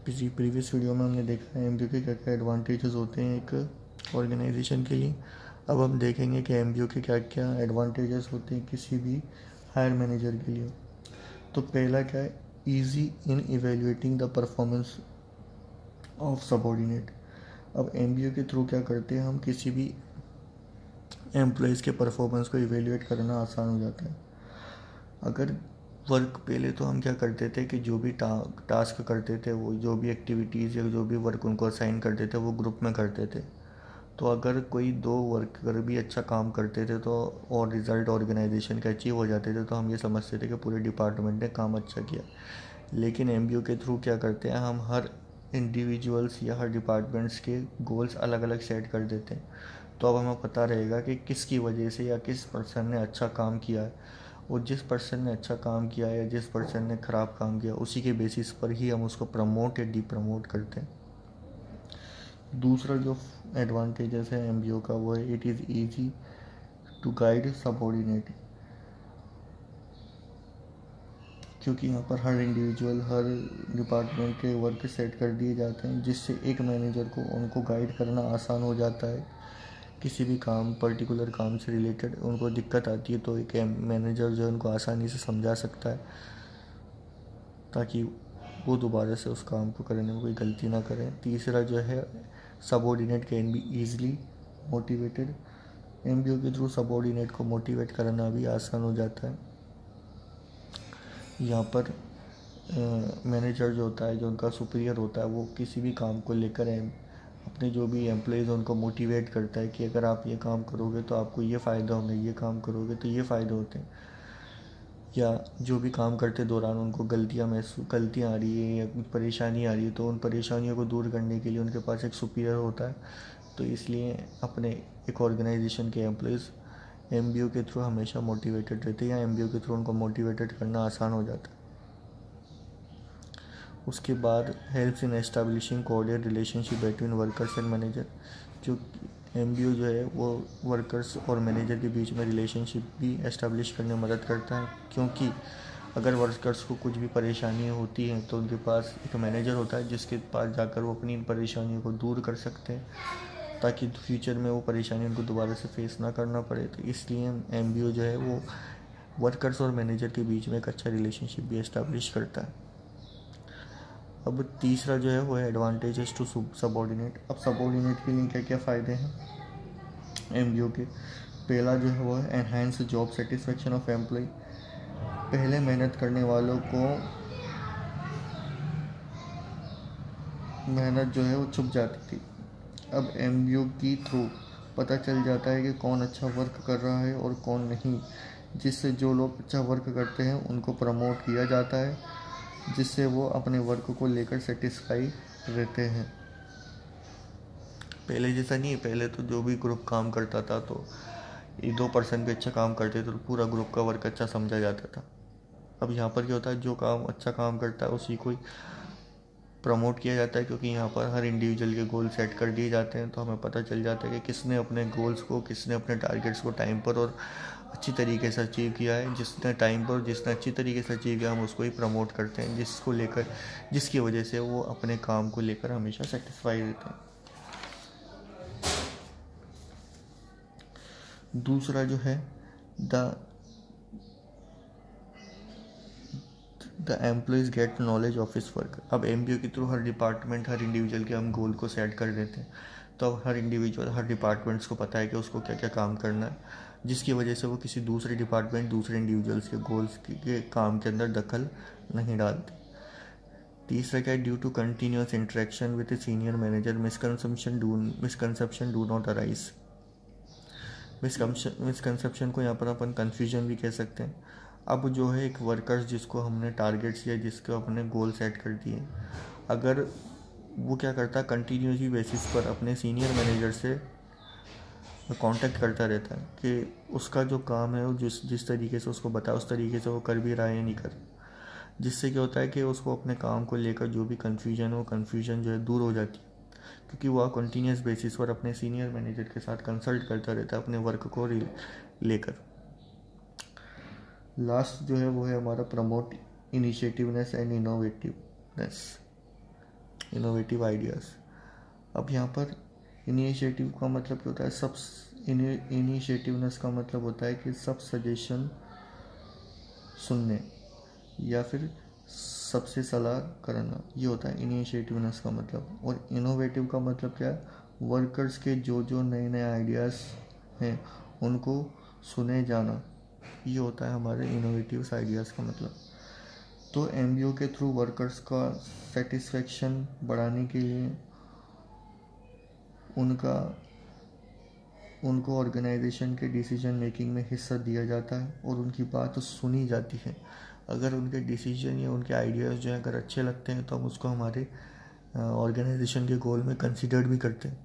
Previous video में हमने देखा है एमबीओ के क्या क्या एडवांटेजेस होते हैं एक ऑर्गेनाइजेशन के लिए। अब हम देखेंगे कि एमबीओ के क्या क्या एडवांटेजेस होते हैं किसी भी हायर मैनेजर के लिए। तो पहला क्या है, easy in evaluating the performance of subordinate. अब एमबीओ के थ्रू क्या करते हैं, हम किसी भी एम्प्लॉयज़ के परफॉर्मेंस को इवेल्युएट करना आसान हो जाता है। अगर वर्क पहले तो हम क्या करते थे कि जो भी टास्क करते थे, वो जो भी एक्टिविटीज़ या जो भी वर्क उनको असाइन करते थे वो ग्रुप में करते थे। तो अगर कोई दो वर्कर भी अच्छा काम करते थे तो और रिज़ल्ट ऑर्गेनाइजेशन के अचीव हो जाते थे, तो हम ये समझते थे कि पूरे डिपार्टमेंट ने काम अच्छा किया। लेकिन एमबीओ के थ्रू क्या करते हैं, हम हर इंडिविजुअल्स या हर डिपार्टमेंट्स के गोल्स अलग अलग सेट कर देते हैं। तो अब हमें पता रहेगा कि किसकी वजह से या किस पर्सन ने अच्छा काम किया है, और जिस पर्सन ने अच्छा काम किया है या जिस पर्सन ने ख़राब काम किया, उसी के बेसिस पर ही हम उसको प्रमोट या डी प्रमोट करते हैं। दूसरा जो एडवांटेजेस है एमबीओ का वो है, it is easy to guide subordinate. क्योंकि यहाँ पर हर इंडिविजुअल हर डिपार्टमेंट के वर्क सेट कर दिए जाते हैं, जिससे एक मैनेजर को उनको गाइड करना आसान हो जाता है। किसी भी काम पर्टिकुलर काम से रिलेटेड उनको दिक्कत आती है तो एक मैनेजर जो है उनको आसानी से समझा सकता है, ताकि वो दोबारा से उस काम को करने में कोई गलती ना करें। तीसरा जो है, subordinate can be easily motivated. MBO के थ्रू सबऑर्डिनेट को मोटिवेट करना भी आसान हो जाता है। यहाँ पर मैनेजर जो होता है, जो उनका सुपीरियर होता है, वो किसी भी काम को लेकर अपने जो भी एम्प्लॉयज़ उनको मोटिवेट करता है कि अगर आप ये काम करोगे तो आपको ये फ़ायदा होंगे, ये काम करोगे तो ये फ़ायदे होते हैं। या जो भी काम करते दौरान उनको गलतियाँ आ रही है या कुछ परेशानी आ रही है, तो उन परेशानियों को दूर करने के लिए उनके पास एक सुपीरियर होता है। तो इसलिए अपने एक ऑर्गेनाइजेशन के एम्प्लॉयज़ एमबीओ के थ्रू हमेशा मोटिवेटेड रहते हैं, या एमबीओ के थ्रू उनको मोटिवेटेड करना आसान हो जाता है। उसके बाद helps in establishing coordinate relationship between workers and manager. जो एमबीओ जो है वो वर्कर्स और मैनेजर के बीच में रिलेशनशिप भी एस्टैब्लिश करने में मदद करता है। क्योंकि अगर वर्कर्स को कुछ भी परेशानी होती है तो उनके पास एक मैनेजर होता है जिसके पास जाकर वो अपनी इन परेशानियों को दूर कर सकते हैं, ताकि फ्यूचर में वो परेशानी उनको दोबारा से फेस ना करना पड़े। तो इसलिए एमबीओ जो है वो वर्कर्स और मैनेजर के बीच में एक अच्छा रिलेशनशिप भी एस्टैब्लिश करता है। अब तीसरा जो है वो है एडवांटेजेस टू सबऑर्डिनेट। अब सबऑर्डिनेट के लिए क्या क्या फ़ायदे हैं एमबीओ के। पहला जो है वो है enhance job satisfaction of employ. पहले मेहनत करने वालों को मेहनत जो है वो छुप जाती थी। अब एमबीओ की थ्रू पता चल जाता है कि कौन अच्छा वर्क कर रहा है और कौन नहीं, जिससे जो लोग अच्छा वर्क करते हैं उनको प्रमोट किया जाता है, जिससे वो अपने वर्क को लेकर सेटिस्फाई रहते हैं। पहले जैसा नहीं है, पहले तो जो भी ग्रुप काम करता था तो ये 2% भी अच्छा काम करते तो पूरा ग्रुप का वर्क अच्छा समझा जाता था। अब यहाँ पर क्या होता है, जो काम अच्छा काम करता है उसी को प्रमोट किया जाता है, क्योंकि यहाँ पर हर इंडिविजुअल के गोल सेट कर दिए जाते हैं। तो हमें पता चल जाता है कि किसने अपने गोल्स को, किसने अपने टारगेट्स को टाइम पर और अच्छी तरीके से अचीव किया है। जिसने टाइम पर जिसने अच्छी तरीके से अचीव किया हम उसको ही प्रमोट करते हैं, जिसकी वजह से वो अपने काम को लेकर हमेशा सेटिस्फाई रहते हैं। दूसरा जो है the employees get knowledge of his work. अब एमबीओ के थ्रू हर डिपार्टमेंट हर इंडिविजुअल के हम गोल को सेट कर देते हैं, तो अब हर इंडिविजुअल हर डिपार्टमेंट्स को पता है कि उसको क्या क्या काम करना है, जिसकी वजह से वो किसी दूसरे डिपार्टमेंट दूसरे इंडिविजुअल्स के गोल्स के काम के अंदर दखल नहीं डालते। तीसरा क्या है, due to continuous interaction with a senior manager misconception do not arise. Misconception को यहाँ पर अपन कन्फ्यूजन भी कह सकते हैं। अब जो है एक वर्कर्स जिसको हमने टारगेट्स या जिसको अपने गोल सेट कर दिए, अगर वो क्या करता है कंटिन्यूसली बेसिस पर अपने सीनियर मैनेजर से कांटेक्ट करता रहता है कि उसका जो काम है वो जिस तरीके से उसको बताया उस तरीके से वो कर भी रहा है या नहीं कर, जिससे क्या होता है कि उसको अपने काम को लेकर जो भी कन्फ्यूजन है वो कन्फ्यूजन जो है दूर हो जाती है, क्योंकि वह कंटिन्यूस बेसिस पर अपने सीनियर मैनेजर के साथ कंसल्ट करता रहता है अपने वर्क को लेकर। लास्ट जो है वो है हमारा promote initiativeness and innovativeness. Innovative ideas. अब यहाँ पर इनिशिएटिव का मतलब क्या होता है? सब इनिशिएटिवनेस का मतलब होता है कि सब सजेशन सुनने या फिर सबसे सलाह करना, ये होता है इनिशिएटिवनेस का मतलब। और इनोवेटिव का मतलब क्या है? वर्कर्स के जो जो नए नए आइडियाज़ हैं उनको सुने जाना, ये होता है हमारे इनोवेटिव आइडियाज़ का मतलब। तो एमबीओ के थ्रू वर्कर्स का सेटिस्फेक्शन बढ़ाने के लिए उनको ऑर्गेनाइजेशन के डिसीजन मेकिंग में हिस्सा दिया जाता है और उनकी बात सुनी जाती है। अगर उनके डिसीजन या उनके आइडियाज़ जो हैं अगर अच्छे लगते हैं तो हम उसको हमारे ऑर्गेनाइजेशन के गोल में कंसिडर्ड भी करते हैं।